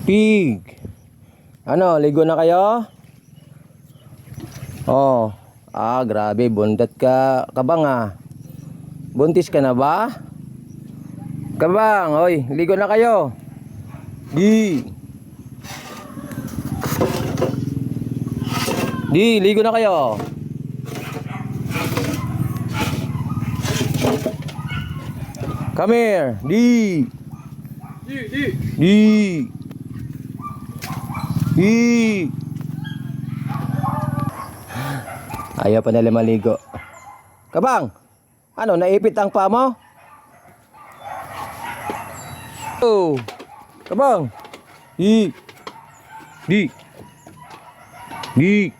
Pig. Ano, ligo na kayo? Oh. Grabe, bundat ka. Kabang Buntis ka na ba? Kabang, oy, ligo na kayo. Ligo na kayo. Come here. Ayaw pa nila maligo. Kabang, ano, naipit ang paa mo? Oh, kabang. Di. Di.